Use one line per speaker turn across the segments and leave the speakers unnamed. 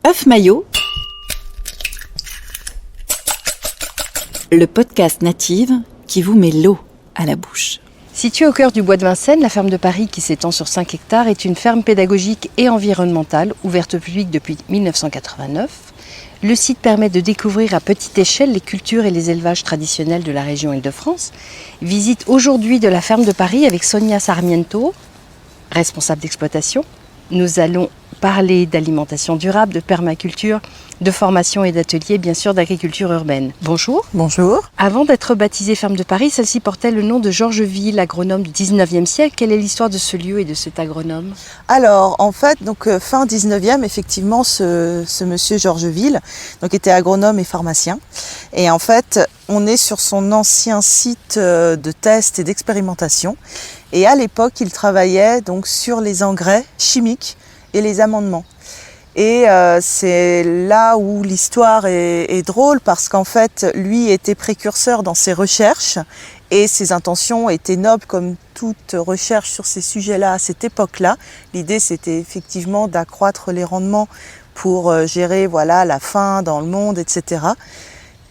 œuf maillot, le podcast native qui vous met l'eau à la bouche.
Située au cœur du bois de Vincennes, la ferme de Paris, qui s'étend sur 5 hectares, est une ferme pédagogique et environnementale ouverte au public depuis 1989. Le site permet de découvrir à petite échelle les cultures et les élevages traditionnels de la région Île-de-France. Visite aujourd'hui de la ferme de Paris avec Sonia Sarmiento, responsable d'exploitation. Nous allons parler d'alimentation durable, de permaculture, de formation et d'ateliers, bien sûr d'agriculture urbaine. Bonjour.
Bonjour.
Avant d'être baptisée ferme de Paris, celle-ci portait le nom de Georges Ville, agronome du 19e siècle. Quelle est l'histoire de ce lieu et de cet agronome ?
Alors, en fait, fin 19e, effectivement, ce monsieur Georges Ville était agronome et pharmacien. Et en fait, on est sur son ancien site de test et d'expérimentation. Et à l'époque, il travaillait donc sur les engrais chimiques et les amendements. Et c'est là où l'histoire est drôle parce qu'en fait, lui était précurseur dans ses recherches et ses intentions étaient nobles comme toute recherche sur ces sujets-là à cette époque-là. L'idée, c'était effectivement d'accroître les rendements pour gérer la faim dans le monde, etc.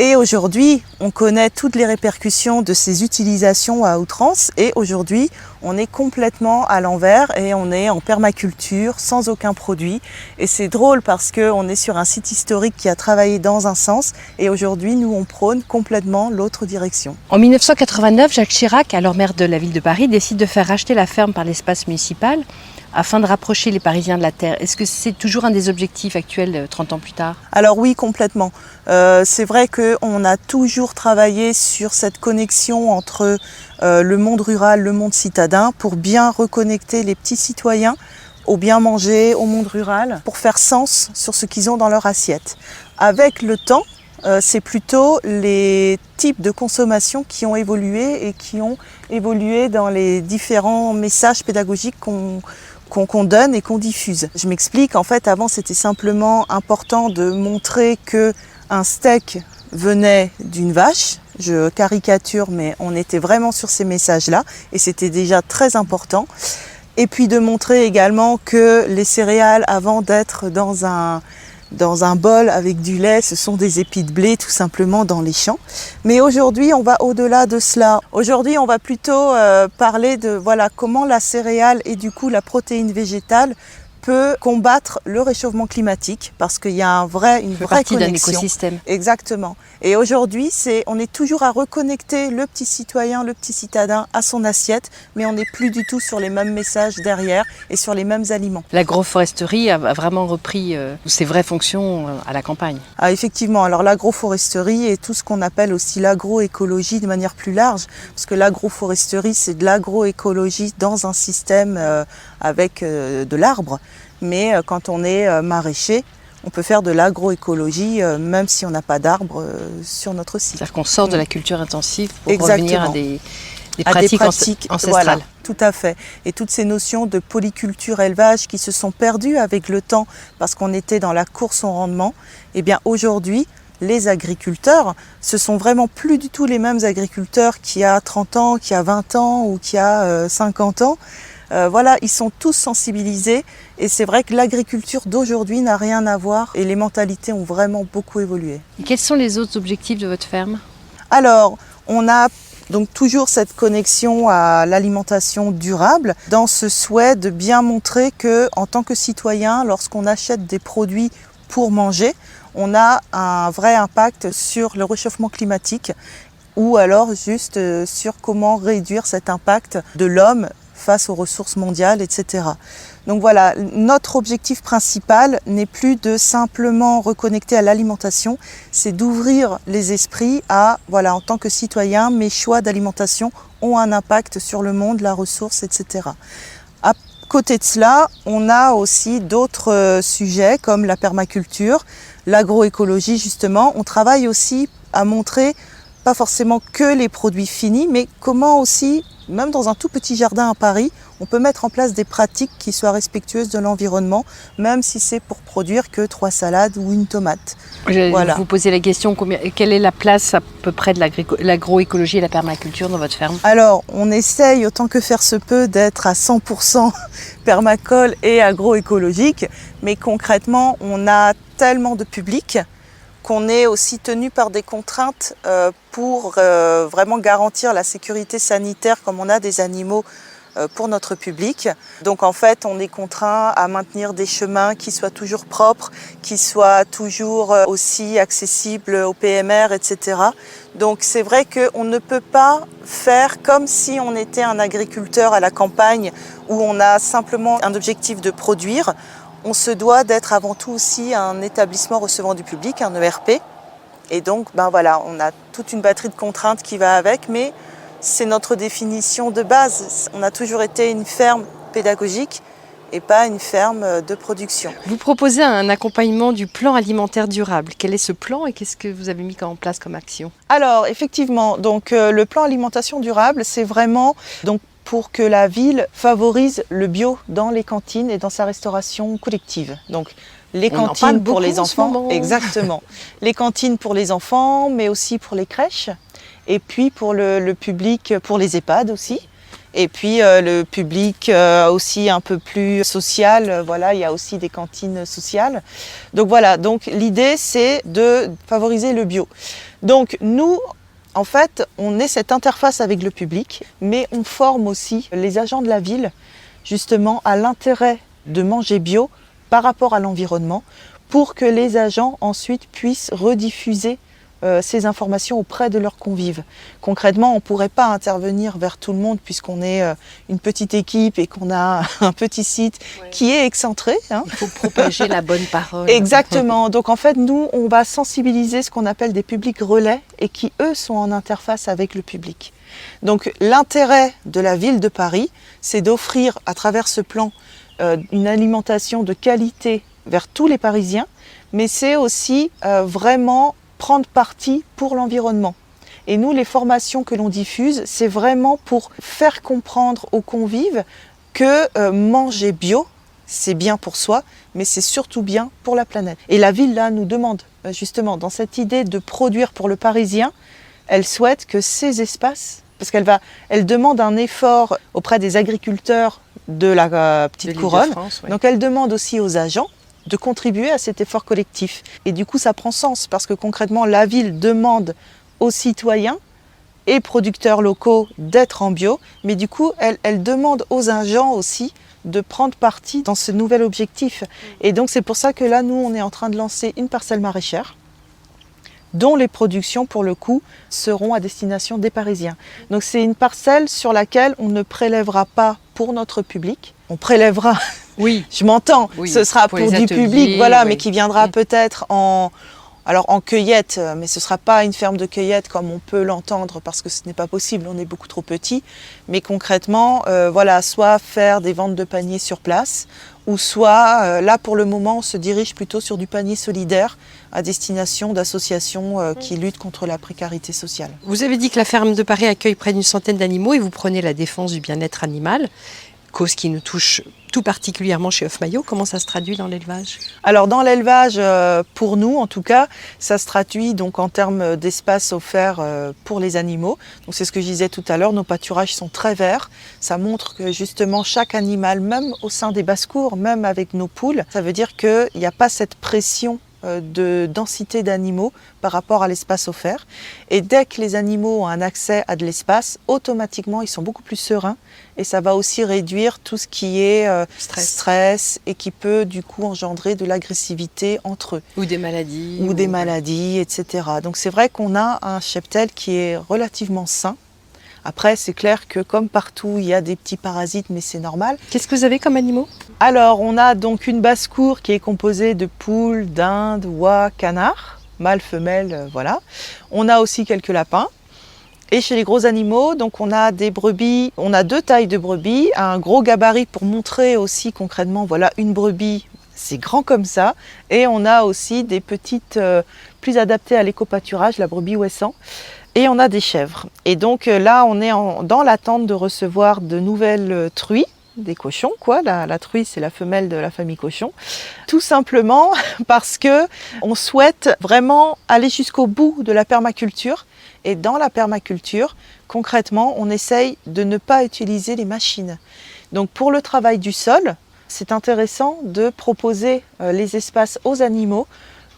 Et aujourd'hui, on connaît toutes les répercussions de ces utilisations à outrance et aujourd'hui, on est complètement à l'envers et on est en permaculture sans aucun produit. Et c'est drôle parce qu'on est sur un site historique qui a travaillé dans un sens et aujourd'hui, nous, on prône complètement l'autre direction.
En 1989, Jacques Chirac, alors maire de la ville de Paris, décide de faire racheter la ferme par l'espace municipal afin de rapprocher les Parisiens de la terre. Est-ce que c'est toujours un des objectifs actuels 30 ans plus tard ?
Alors oui, complètement. C'est vrai qu'on a toujours travaillé sur cette connexion entre le monde rural, le monde citadin, pour bien reconnecter les petits citoyens au bien manger, au monde rural, pour faire sens sur ce qu'ils ont dans leur assiette. Avec le temps, c'est plutôt les types de consommation qui ont évolué et qui ont évolué dans les différents messages pédagogiques qu'on donne et qu'on diffuse. Je m'explique, en fait, avant c'était simplement important de montrer qu'un steak venait d'une vache. Je caricature, mais on était vraiment sur ces messages-là et c'était déjà très important. Et puis de montrer également que les céréales, avant d'être dans un bol avec du lait, ce sont des épis de blé tout simplement dans les champs. Mais aujourd'hui, on va au-delà de cela. Aujourd'hui, on va plutôt parler de comment la céréale et du coup la protéine végétale peut combattre le réchauffement climatique parce qu'il y a une vraie connexion.
D'un écosystème.
Exactement. Et aujourd'hui, on est toujours à reconnecter le petit citoyen, le petit citadin à son assiette, mais on n'est plus du tout sur les mêmes messages derrière et sur les mêmes aliments.
L'agroforesterie a vraiment repris ses vraies fonctions à la campagne.
Ah, effectivement. Alors l'agroforesterie et tout ce qu'on appelle aussi l'agroécologie de manière plus large, parce que l'agroforesterie, c'est de l'agroécologie dans un système avec de l'arbre. Mais quand on est maraîcher, on peut faire de l'agroécologie même si on n'a pas d'arbres sur notre site.
C'est-à-dire qu'on sort de la culture intensive pour
Exactement.
revenir à des pratiques ancestrales.
Voilà, tout à fait. Et toutes ces notions de polyculture élevage qui se sont perdues avec le temps parce qu'on était dans la course au rendement, eh bien aujourd'hui, les agriculteurs, ce sont vraiment plus du tout les mêmes agriculteurs qu'il y a 30 ans, qu'il y a 20 ans ou qu'il y a 50 ans. Ils sont tous sensibilisés et c'est vrai que l'agriculture d'aujourd'hui n'a rien à voir et les mentalités ont vraiment beaucoup évolué.
Et quels sont les autres objectifs de votre ferme ?
Alors, on a donc toujours cette connexion à l'alimentation durable dans ce souhait de bien montrer que en tant que citoyen, lorsqu'on achète des produits pour manger, on a un vrai impact sur le réchauffement climatique ou alors juste sur comment réduire cet impact de l'homme face aux ressources mondiales, etc. Donc voilà, notre objectif principal n'est plus de simplement reconnecter à l'alimentation, c'est d'ouvrir les esprits à, en tant que citoyen, mes choix d'alimentation ont un impact sur le monde, la ressource, etc. À côté de cela, on a aussi d'autres sujets comme la permaculture, l'agroécologie justement. On travaille aussi à montrer pas forcément que les produits finis, mais comment aussi, même dans un tout petit jardin à Paris, on peut mettre en place des pratiques qui soient respectueuses de l'environnement, même si c'est pour produire que 3 salades ou une tomate.
Voilà. Vous posez la question, quelle est la place à peu près de l'agroécologie et la permaculture dans votre ferme ?
Alors, on essaye autant que faire se peut d'être à 100% permacole et agroécologique, mais concrètement, on a tellement de public qu'on est aussi tenu par des contraintes pour vraiment garantir la sécurité sanitaire comme on a des animaux pour notre public. Donc en fait, on est contraint à maintenir des chemins qui soient toujours propres, qui soient toujours aussi accessibles aux PMR, etc. Donc c'est vrai qu'on ne peut pas faire comme si on était un agriculteur à la campagne où on a simplement un objectif de produire. On se doit d'être avant tout aussi un établissement recevant du public, un ERP. Et donc, voilà, on a toute une batterie de contraintes qui va avec, mais c'est notre définition de base. On a toujours été une ferme pédagogique et pas une ferme de production.
Vous proposez un accompagnement du plan alimentaire durable. Quel est ce plan et qu'est-ce que vous avez mis en place comme action?
Alors, effectivement, donc, le plan alimentation durable, c'est vraiment pour que la ville favorise le bio dans les cantines et dans sa restauration collective. Donc, les cantines pour les enfants, exactement. Les cantines pour les enfants, mais aussi pour les crèches. Et puis pour le public, pour les EHPAD aussi. Et puis le public aussi un peu plus social, voilà, il y a aussi des cantines sociales. Donc voilà, donc l'idée c'est de favoriser le bio. Donc nous, en fait, on est cette interface avec le public, mais on forme aussi les agents de la ville justement à l'intérêt de manger bio par rapport à l'environnement pour que les agents ensuite puissent rediffuser ces informations auprès de leurs convives. Concrètement, on ne pourrait pas intervenir vers tout le monde puisqu'on est une petite équipe et qu'on a un petit site qui est excentré.
Il faut propager la bonne parole.
Exactement. Donc en fait, nous, on va sensibiliser ce qu'on appelle des publics relais et qui, eux, sont en interface avec le public. Donc l'intérêt de la ville de Paris, c'est d'offrir à travers ce plan une alimentation de qualité vers tous les Parisiens, mais c'est aussi vraiment prendre parti pour l'environnement. Et nous, les formations que l'on diffuse, c'est vraiment pour faire comprendre aux convives que manger bio, c'est bien pour soi, mais c'est surtout bien pour la planète. Et la ville, là, nous demande, justement, dans cette idée de produire pour le Parisien, elle souhaite que ces espaces, parce elle demande un effort auprès des agriculteurs de la petite couronne, donc elle demande aussi aux agents de contribuer à cet effort collectif. Et du coup, ça prend sens parce que concrètement, la ville demande aux citoyens et producteurs locaux d'être en bio, mais du coup, elle demande aux agents aussi de prendre parti dans ce nouvel objectif. Et donc, c'est pour ça que là, nous, on est en train de lancer une parcelle maraîchère dont les productions, pour le coup, seront à destination des Parisiens. Donc, c'est une parcelle sur laquelle on ne prélèvera pas pour notre public. On prélèvera,
oui,
je m'entends,
oui,
ce sera pour du public, voilà, oui, mais qui viendra peut-être en cueillette, mais ce ne sera pas une ferme de cueillette comme on peut l'entendre parce que ce n'est pas possible, on est beaucoup trop petit. Mais concrètement, voilà, soit faire des ventes de paniers sur place, ou soit, là pour le moment, on se dirige plutôt sur du panier solidaire à destination d'associations qui luttent contre la précarité sociale.
Vous avez dit que la ferme de Paris accueille près d'une centaine d'animaux et vous prenez la défense du bien-être animal, cause qui nous touche tout particulièrement chez Oeuf-Maillot. Comment ça se traduit dans l'élevage?
Alors dans l'élevage, pour nous en tout cas, ça se traduit donc en termes d'espace offert pour les animaux. Donc c'est ce que je disais tout à l'heure, nos pâturages sont très verts. Ça montre que justement chaque animal, même au sein des basses-cours, même avec nos poules, ça veut dire qu'il n'y a pas cette pression de densité d'animaux par rapport à l'espace offert. Et dès que les animaux ont un accès à de l'espace, automatiquement ils sont beaucoup plus sereins et ça va aussi réduire tout ce qui est stress et qui peut du coup engendrer de l'agressivité entre eux.
Ou des maladies.
Ou des maladies, etc. Donc c'est vrai qu'on a un cheptel qui est relativement sain. Après, c'est clair que comme partout, il y a des petits parasites, mais c'est normal.
Qu'est-ce que vous avez comme animaux?
Alors, on a donc une basse-cour qui est composée de poules, dindes, oies, canards, mâles, femelles, voilà. On a aussi quelques lapins. Et chez les gros animaux, donc on a des brebis, on a 2 tailles de brebis, un gros gabarit pour montrer aussi concrètement, voilà, une brebis, c'est grand comme ça. Et on a aussi des petites, plus adaptées à l'éco-pâturage, la brebis ouessant. Et on a des chèvres. Et donc là, on est dans l'attente de recevoir de nouvelles truies, des cochons, quoi. La truie, c'est la femelle de la famille cochon. Tout simplement parce que on souhaite vraiment aller jusqu'au bout de la permaculture. Et dans la permaculture, concrètement, on essaye de ne pas utiliser les machines. Donc pour le travail du sol, C'est intéressant de proposer les espaces aux animaux,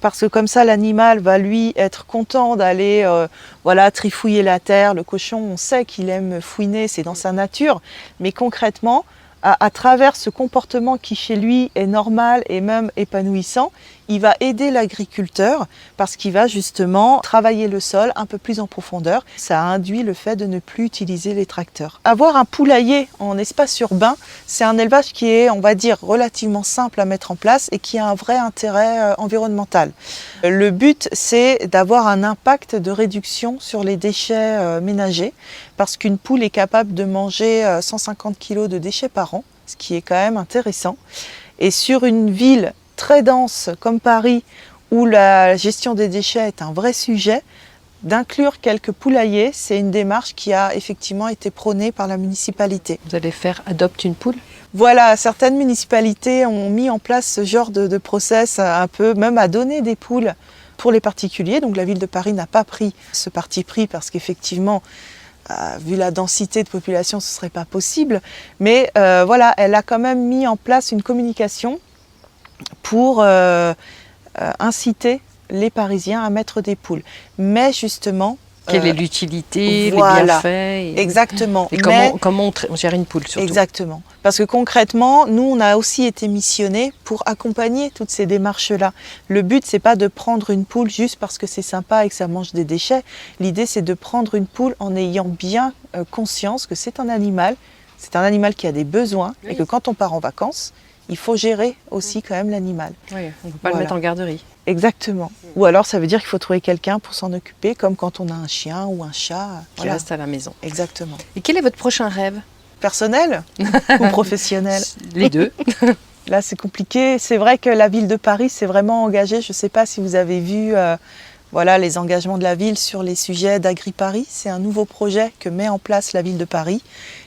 parce que comme ça l'animal va lui être content d'aller trifouiller la terre. Le cochon, on sait qu'il aime fouiner, c'est dans sa nature, mais concrètement, à travers ce comportement qui chez lui est normal et même épanouissant, il va aider l'agriculteur parce qu'il va justement travailler le sol un peu plus en profondeur. Ça induit le fait de ne plus utiliser les tracteurs. Avoir un poulailler en espace urbain, c'est un élevage qui est, on va dire, relativement simple à mettre en place et qui a un vrai intérêt environnemental. Le but, c'est d'avoir un impact de réduction sur les déchets ménagers, parce qu'une poule est capable de manger 150 kg de déchets par an, ce qui est quand même intéressant. Et sur une ville très dense comme Paris, où la gestion des déchets est un vrai sujet, d'inclure quelques poulaillers, c'est une démarche qui a effectivement été prônée par la municipalité.
Vous allez faire adopte une poule?
Voilà, certaines municipalités ont mis en place ce genre de process, un peu même à donner des poules pour les particuliers. Donc la ville de Paris n'a pas pris ce parti pris parce qu'effectivement, vu la densité de population, ce ne serait pas possible. Mais elle a quand même mis en place une communication pour inciter les Parisiens à mettre des poules. Mais justement...
Quelle est l'utilité,
voilà,
les bienfaits
exactement.
Et comment on gère une poule surtout.
Exactement. Parce que concrètement, nous, on a aussi été missionnés pour accompagner toutes ces démarches-là. Le but, c'est pas de prendre une poule juste parce que c'est sympa et que ça mange des déchets. L'idée, c'est de prendre une poule en ayant bien conscience que c'est un animal qui a des besoins, oui, et que quand on part en vacances, il faut gérer aussi quand même l'animal.
Oui, on ne peut pas le mettre en garderie.
Exactement. Ou alors ça veut dire qu'il faut trouver quelqu'un pour s'en occuper, comme quand on a un chien ou un chat.
Qui reste à la maison.
Exactement.
Et quel est votre prochain rêve?
Personnel ou professionnel?
Les deux.
Là, c'est compliqué. C'est vrai que la ville de Paris s'est vraiment engagée. Je ne sais pas si vous avez vu les engagements de la ville sur les sujets d'Agri-Paris. C'est un nouveau projet que met en place la ville de Paris.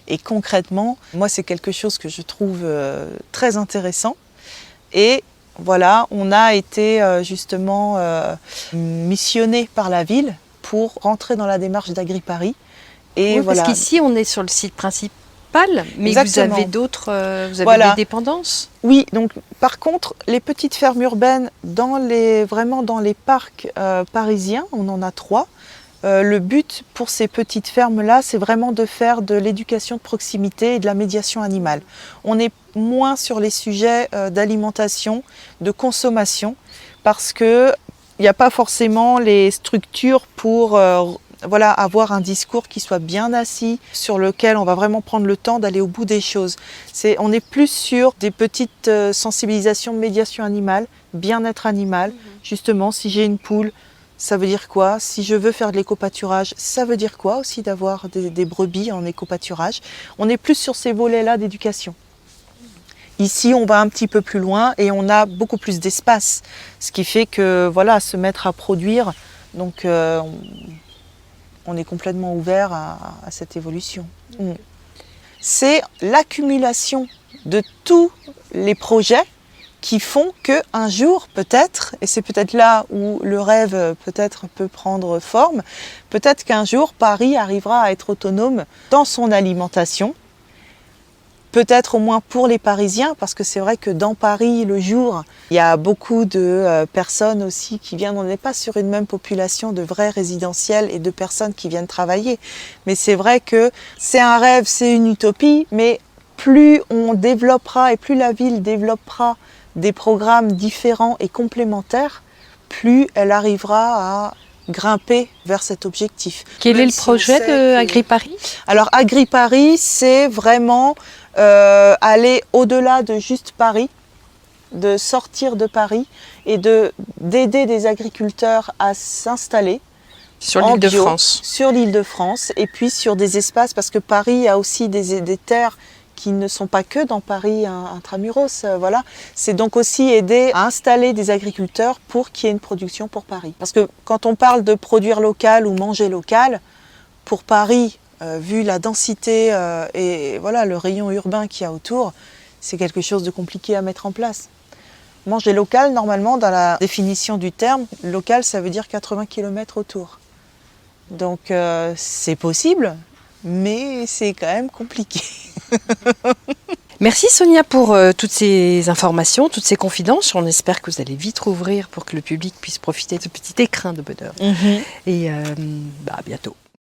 Et concrètement, moi, c'est quelque chose que je trouve très intéressant. Et voilà, on a été justement missionné par la ville pour rentrer dans la démarche d'Agri-Paris. Et
oui,
voilà.
Parce qu'ici, on est sur le site principal, mais
exactement,
vous avez d'autres, vous avez des dépendances?
Oui, donc par contre, les petites fermes urbaines, vraiment dans les parcs parisiens, on en a 3. Le but pour ces petites fermes-là, c'est vraiment de faire de l'éducation de proximité et de la médiation animale. On est moins sur les sujets d'alimentation, de consommation, parce qu'il n'y a pas forcément les structures pour avoir un discours qui soit bien assis, sur lequel on va vraiment prendre le temps d'aller au bout des choses. On est plus sur des petites sensibilisations de médiation animale, bien-être animal. Justement, si j'ai une poule, ça veut dire quoi? Si je veux faire de l'éco-pâturage, ça veut dire quoi aussi d'avoir des brebis en éco-pâturage? On est plus sur ces volets-là d'éducation. Ici, on va un petit peu plus loin et on a beaucoup plus d'espace, ce qui fait que se mettre à produire, donc on est complètement ouvert à cette évolution. C'est l'accumulation de tous les projets qui font qu'un jour, peut-être, et c'est peut-être là où le rêve peut-être peut prendre forme, peut-être qu'un jour, Paris arrivera à être autonome dans son alimentation, peut-être au moins pour les Parisiens, parce que c'est vrai que dans Paris, le jour, il y a beaucoup de personnes aussi qui viennent, on n'est pas sur une même population de vrais résidentiels et de personnes qui viennent travailler, mais c'est vrai que c'est un rêve, c'est une utopie, mais plus on développera et plus la ville développera des programmes différents et complémentaires, plus elle arrivera à grimper vers cet objectif.
Quel est le projet de Agri-Paris? Alors
Agri-Paris, c'est vraiment aller au-delà de juste Paris, de sortir de Paris et d'aider des agriculteurs à s'installer
sur l'île de France.
Sur l'île de France et puis sur des espaces, parce que Paris a aussi des terres qui ne sont pas que dans Paris intramuros. Voilà. C'est donc aussi aider à installer des agriculteurs pour qu'il y ait une production pour Paris. Parce que quand on parle de produire local ou manger local, pour Paris, vu la densité et le rayon urbain qu'il y a autour, c'est quelque chose de compliqué à mettre en place. Manger local, normalement, dans la définition du terme, local, ça veut dire 80 km autour. Donc c'est possible, mais c'est quand même compliqué.
Merci Sonia pour toutes ces informations, toutes ces confidences. On espère que vous allez vite rouvrir pour que le public puisse profiter de ce petit écrin de bonheur. Et à bientôt.